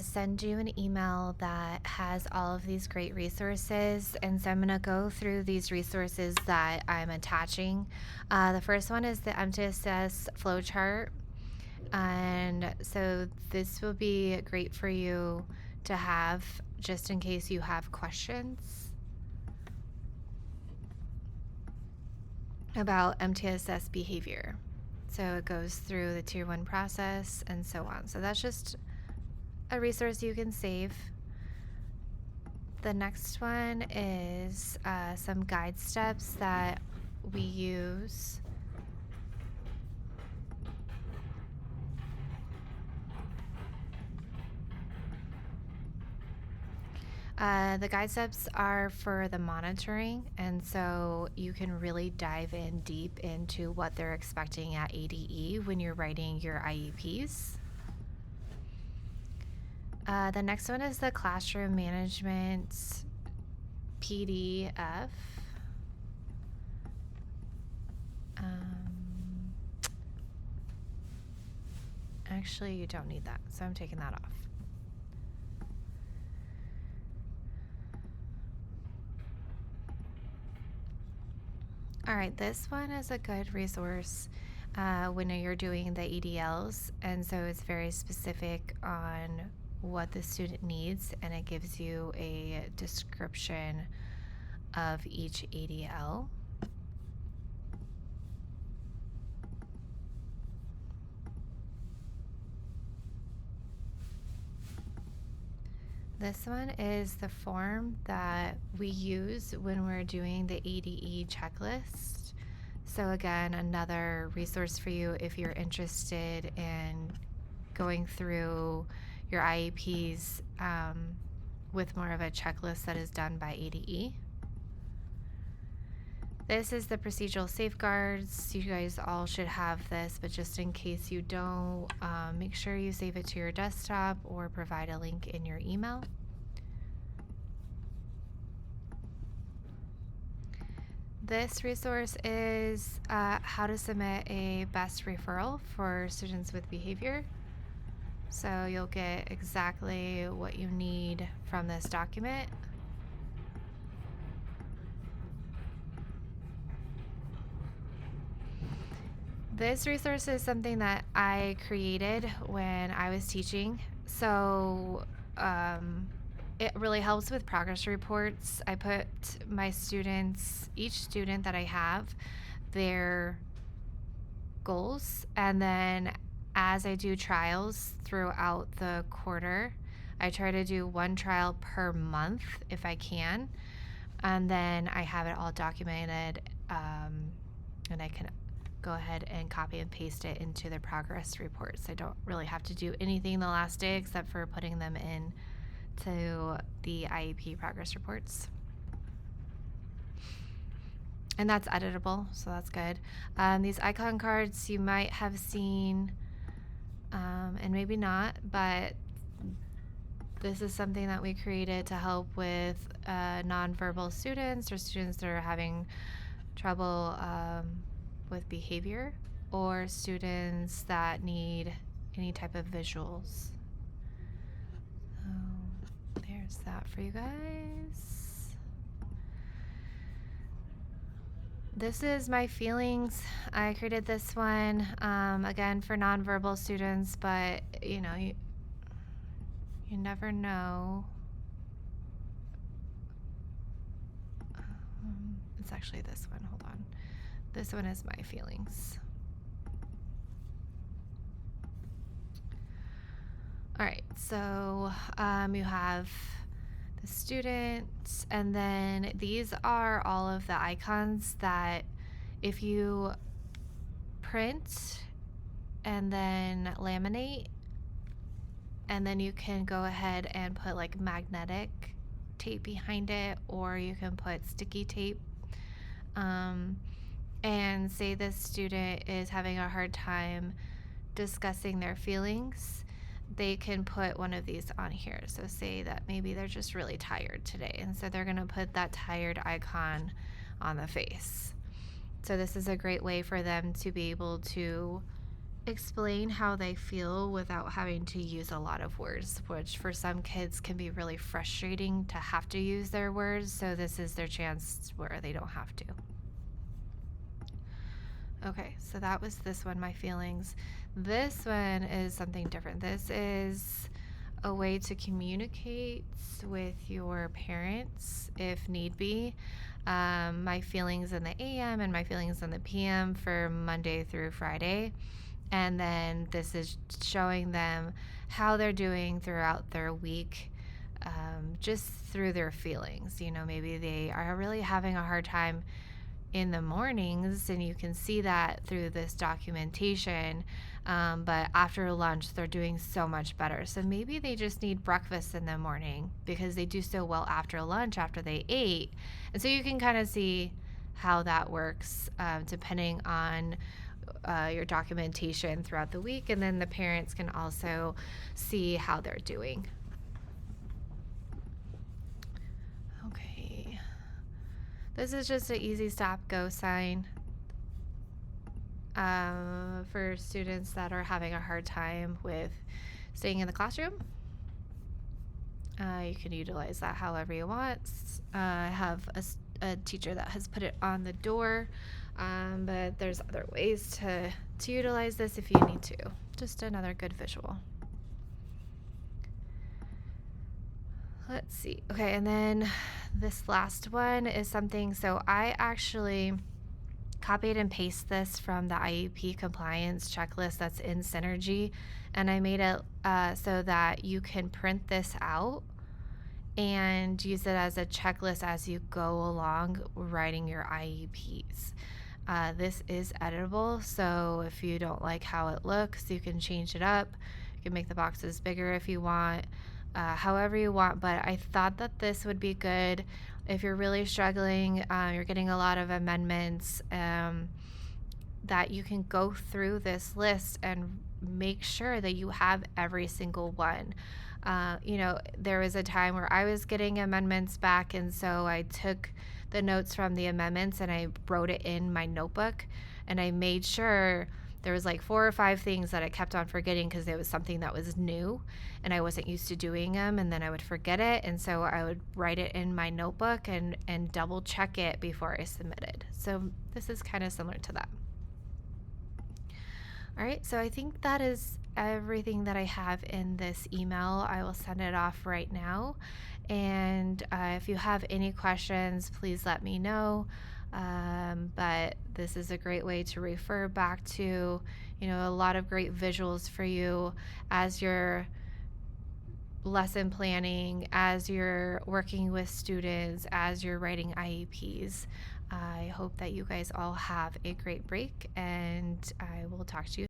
send you an email that has all of these great resources. And so I'm going to go through these resources that I'm attaching. The first one is the MTSS flowchart. And so this will be great for you to have just in case you have questions about MTSS behavior. So it goes through the Tier 1 process and so on. So that's just a resource you can save. The next one is some guide steps that we use. The guide steps are for the monitoring, and so you can really dive in deep into what they're expecting at ADE when you're writing your IEPs. The next one is the classroom management PDF. Actually, you don't need that, so I'm taking that off. All right, this one is a good resource when you're doing the EDLs, and so it's very specific on what the student needs, and it gives you a description of each EDL. This one is the form that we use when we're doing the ADE checklist. So again, another resource for you if you're interested in going through your IEPs with more of a checklist that is done by ADE. This is the procedural safeguards. You guys all should have this, but just in case you don't, make sure you save it to your desktop or provide a link in your email. This resource is how to submit a best referral for students with behavior. So you'll get exactly what you need from this document. This resource is something that I created when I was teaching. So it really helps with progress reports. I put my students, each student that I have, their goals, and then as I do trials throughout the quarter, I try to do one trial per month if I can, and then I have it all documented, and I can go ahead and copy and paste it into the progress reports. I don't really have to do anything the last day except for putting them in to the IEP progress reports. And that's editable, so that's good. These icon cards you might have seen, and maybe not, but this is something that we created to help with nonverbal students or students that are having trouble with behavior, or students that need any type of visuals. So there's that for you guys. This is my feelings. I created this one again for nonverbal students, but you know, you never know. It's actually this one. Hold on. This one is my feelings. All right, so you have the students, and then these are all of the icons that if you print and then laminate, and then you can go ahead and put like magnetic tape behind it, or you can put sticky tape. And say this student is having a hard time discussing their feelings, they can put one of these on here. So say that maybe they're just really tired today, and so they're going to put that tired icon on the face. So this is a great way for them to be able to explain how they feel without having to use a lot of words, which for some kids can be really frustrating to have to use their words. So, this is their chance where they don't have to. Okay, so that was this one, my feelings. This one is something different. This is a way to communicate with your parents if need be. My feelings in the AM and my feelings in the PM for Monday through Friday. And then this is showing them how they're doing throughout their week, just through their feelings. Maybe they are really having a hard time in the mornings, and you can see that through this documentation. But after lunch, they're doing so much better. So maybe they just need breakfast in the morning because they do so well after lunch, after they ate. And so you can kind of see how that works, depending on your documentation throughout the week. And then the parents can also see how they're doing. Okay. This is just an easy stop go sign for students that are having a hard time with staying in the classroom. You can utilize that however you want. I have a teacher that has put it on the door, but there's other ways to utilize this if you need to. Just another good visual. Let's see. Okay, and then this last one is something, so I actually copied and pasted this from the IEP compliance checklist that's in Synergy, and I made it so that you can print this out and use it as a checklist as you go along writing your IEPs. This is editable, so if you don't like how it looks, you can change it up. You can make the boxes bigger if you want, however you want, but I thought that this would be good if you're really struggling, you're getting a lot of amendments, that you can go through this list and make sure that you have every single one. There was a time where I was getting amendments back, and so I took the notes from the amendments and I wrote it in my notebook, and I made sure there was like 4 or 5 things that I kept on forgetting because it was something that was new and I wasn't used to doing them, and then I would forget it, and so I would write it in my notebook and double check it before I submitted. So this is kind of similar to that. All right, so I think that is everything that I have in this email. I will send it off right now. And if you have any questions, please let me know. But this is a great way to refer back to, a lot of great visuals for you as you're lesson planning, as you're working with students, as you're writing IEPs. I hope that you guys all have a great break, and I will talk to you